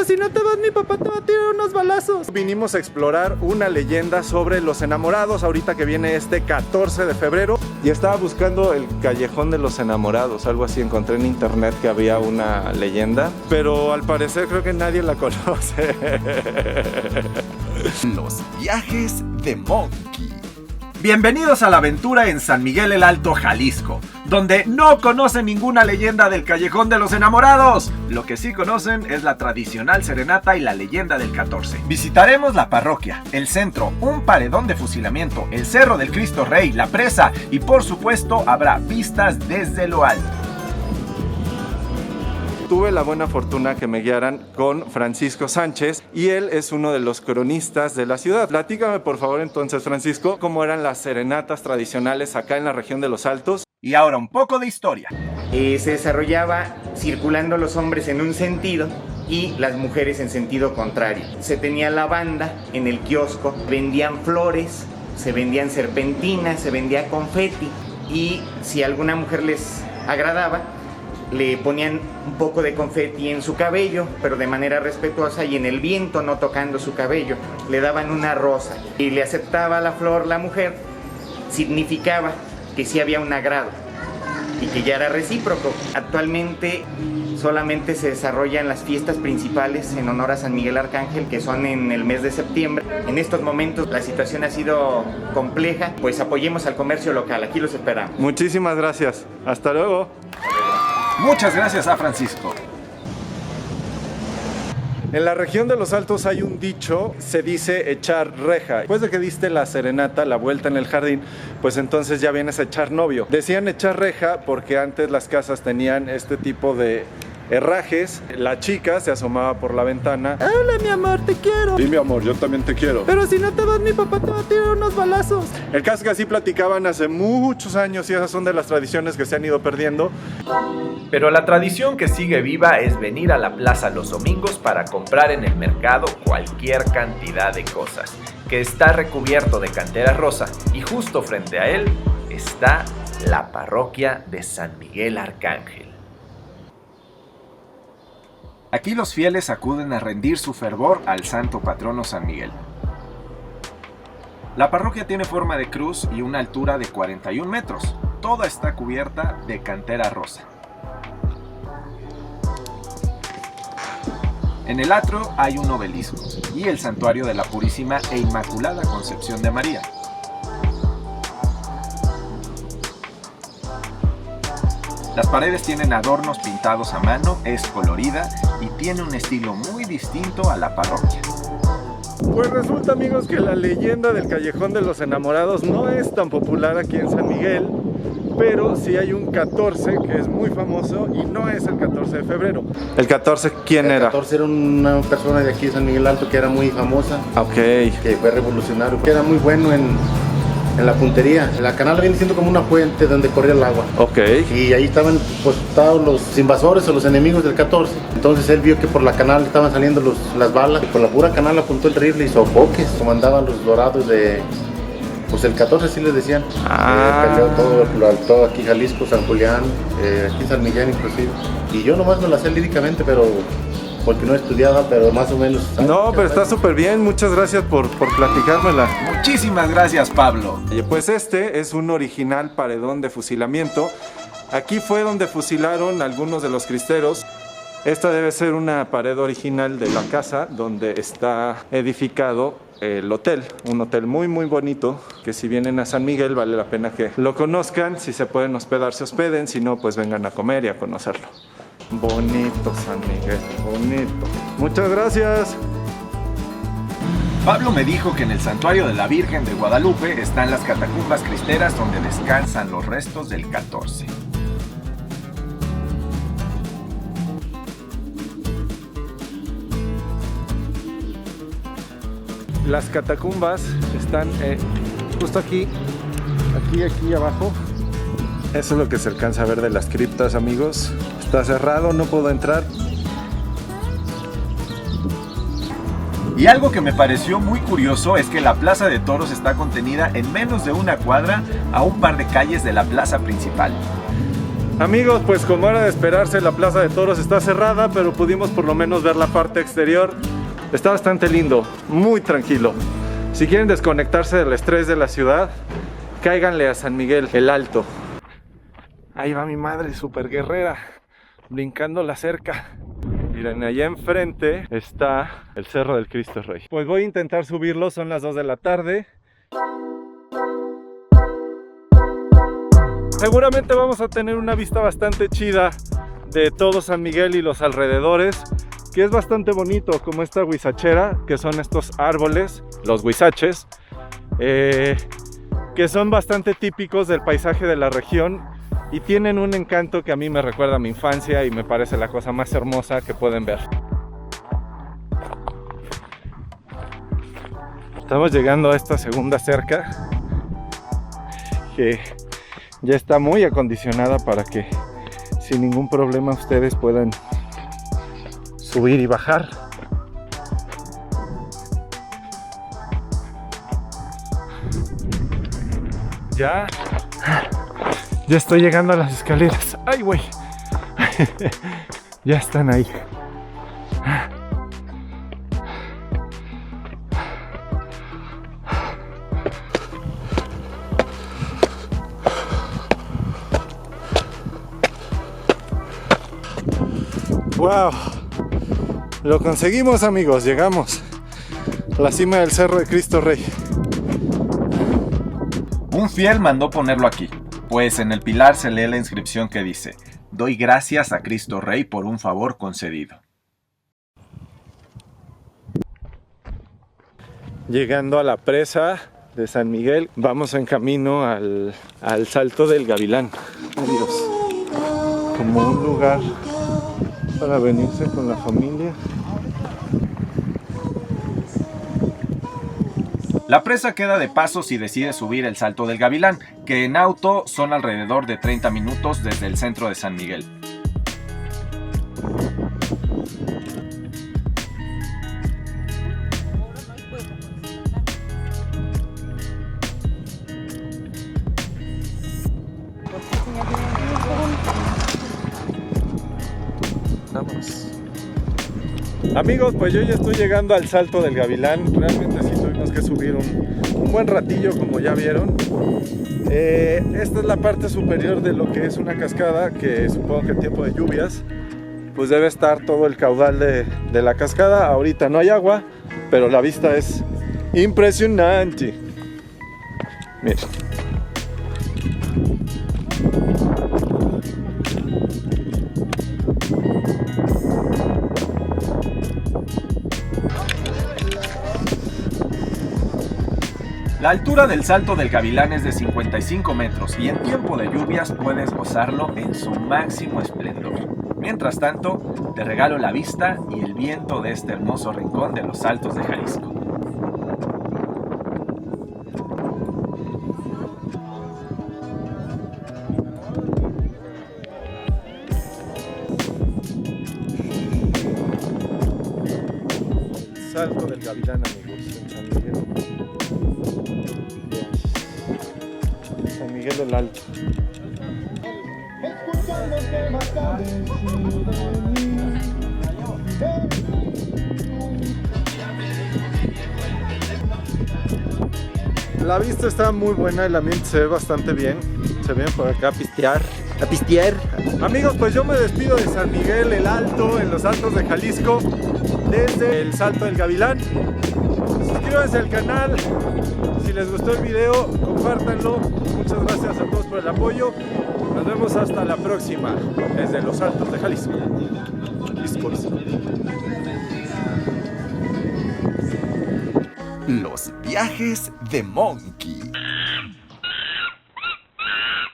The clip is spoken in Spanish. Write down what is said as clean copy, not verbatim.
Si no te vas, mi papá te va a tirar unos balazos. Vinimos a explorar una leyenda sobre los enamorados ahorita que viene este 14 de febrero. Y estaba buscando el Callejón de los Enamorados, algo así. Encontré en internet que había una leyenda, pero al parecer creo que nadie la conoce. Los viajes de Monkey. Bienvenidos a la aventura en San Miguel el Alto, Jalisco, donde no conocen ninguna leyenda del Callejón de los Enamorados. Lo que sí conocen es la tradicional serenata y la leyenda del 14. Visitaremos la parroquia, el centro, un paredón de fusilamiento, el Cerro del Cristo Rey, la presa y por supuesto habrá vistas desde lo alto. Tuve la buena fortuna que me guiaran con Francisco Sánchez y él es uno de los cronistas de la ciudad. Platícame por favor entonces, Francisco, cómo eran las serenatas tradicionales acá en la región de los Altos. Y ahora un poco de historia. Se desarrollaba circulando los hombres en un sentido y las mujeres en sentido contrario. Se tenía la banda en el kiosco, vendían flores, se vendían serpentinas, se vendía confeti y si a alguna mujer les agradaba, le ponían un poco de confeti en su cabello, pero de manera respetuosa y en el viento, no tocando su cabello. Le daban una rosa y le aceptaba la flor la mujer, significaba que sí había un agrado y que ya era recíproco. Actualmente solamente se desarrollan las fiestas principales en honor a San Miguel Arcángel, que son en el mes de septiembre. En estos momentos la situación ha sido compleja, pues apoyemos al comercio local, aquí los esperamos. Muchísimas gracias, hasta luego. Muchas gracias a Francisco. En la región de los Altos hay un dicho, se dice echar reja. Después de que diste la serenata, la vuelta en el jardín, pues entonces ya vienes a echar novio. Decían echar reja porque antes las casas tenían este tipo de herrajes. La chica se asomaba por la ventana. Hola mi amor, te quiero. Sí mi amor, yo también te quiero. Pero si no te vas, mi papá te va a tirar unos balazos. El caso es que así platicaban hace muchos años y esas son de las tradiciones que se han ido perdiendo. Pero la tradición que sigue viva es venir a la plaza los domingos para comprar en el mercado cualquier cantidad de cosas, que está recubierto de cantera rosa y justo frente a él está la parroquia de San Miguel Arcángel. Aquí los fieles acuden a rendir su fervor al santo patrono San Miguel. La parroquia tiene forma de cruz y una altura de 41 metros. Toda está cubierta de cantera rosa. En el atrio hay un obelisco y el santuario de la Purísima e Inmaculada Concepción de María. Las paredes tienen adornos pintados a mano, es colorida y tiene un estilo muy distinto a la parroquia. Pues resulta, amigos, que la leyenda del Callejón de los Enamorados no es tan popular aquí en San Miguel, pero sí hay un 14 que es muy famoso y no es el 14 de febrero. ¿El 14 quién era? El 14 era una persona de aquí de San Miguel Alto que era muy famosa, que fue revolucionario, que era muy bueno en la puntería. La canal viene siendo como una fuente donde corría el agua. Y ahí estaban postados los invasores o los enemigos del 14. Entonces él vio que por la canal estaban saliendo las balas y por la pura canal apuntó el rifle y hizo foques. Comandaban los dorados de... Pues el 14 sí les decían. Peleó todo aquí Jalisco, San Julián, aquí San Miguel inclusive. Y yo nomás me la sé líricamente, pero... porque no estudiaba, pero más o menos... No, pero está súper bien, muchas gracias por platicármela. Muchísimas gracias, Pablo. Pues este es un original paredón de fusilamiento. Aquí fue donde fusilaron algunos de los cristeros. Esta debe ser una pared original de la casa donde está edificado el hotel. Un hotel muy muy bonito, que si vienen a San Miguel vale la pena que lo conozcan. Si se pueden hospedar, se hospeden, si no, pues vengan a comer y a conocerlo. Bonito San Miguel, bonito. Muchas gracias. Pablo me dijo que en el santuario de la Virgen de Guadalupe están las catacumbas cristeras donde descansan los restos del 14. Las catacumbas están justo aquí abajo. Eso es lo que se alcanza a ver de las criptas, amigos. Está cerrado, no puedo entrar. Y algo que me pareció muy curioso es que la Plaza de Toros está contenida en menos de una cuadra a un par de calles de la plaza principal. Amigos, pues como era de esperarse, la Plaza de Toros está cerrada, pero pudimos por lo menos ver la parte exterior. Está bastante lindo, muy tranquilo. Si quieren desconectarse del estrés de la ciudad, cáiganle a San Miguel el Alto. Ahí va mi madre, súper guerrera, brincando la cerca. Miren, allá enfrente está el Cerro del Cristo Rey. Pues voy a intentar subirlo, son las 2 de la tarde. Seguramente vamos a tener una vista bastante chida de todo San Miguel y los alrededores, que es bastante bonito, como esta huizachera, que son estos árboles, los huizaches, que son bastante típicos del paisaje de la región y tienen un encanto que a mí me recuerda a mi infancia y me parece la cosa más hermosa que pueden ver. Estamos llegando a esta segunda cerca que ya está muy acondicionada para que sin ningún problema ustedes puedan subir y bajar. Ya estoy llegando a las escaleras. ¡Ay, güey! Ya están ahí. ¡Wow! Lo conseguimos, amigos. Llegamos a la cima del Cerro de Cristo Rey. Un fiel mandó ponerlo aquí, pues en el pilar se lee la inscripción que dice: doy gracias a Cristo Rey por un favor concedido. Llegando a la presa de San Miguel, vamos en camino al Salto del Gavilán. Adiós. Como un lugar para venirse con la familia. La presa queda de paso si decides subir el Salto del Gavilán, que en auto son alrededor de 30 minutos desde el centro de San Miguel. Vamos. Amigos, pues yo ya estoy llegando al Salto del Gavilán. Realmente sí tuvimos que subir un buen ratillo, como ya vieron. Esta es la parte superior de lo que es una cascada, que supongo que en tiempo de lluvias pues debe estar todo el caudal de la cascada. Ahorita no hay agua, pero la vista es impresionante. Miren. La altura del Salto del Gavilán es de 55 metros y en tiempo de lluvias puedes gozarlo en su máximo esplendor. Mientras tanto, te regalo la vista y el viento de este hermoso rincón de los Altos de Jalisco. Salto del Gavilán, amigos, en San Miguel. San Miguel del Alto. La vista está muy buena, el ambiente se ve bastante bien. Se ven por acá a pistear. Amigos, pues yo me despido de San Miguel el Alto, en los Altos de Jalisco, desde el Salto del Gavilán. Suscríbanse al canal, si les gustó el video, compártanlo. Muchas gracias a todos por el apoyo. Nos vemos hasta la próxima, desde los Altos de Jalisco. Los viajes de Monkey.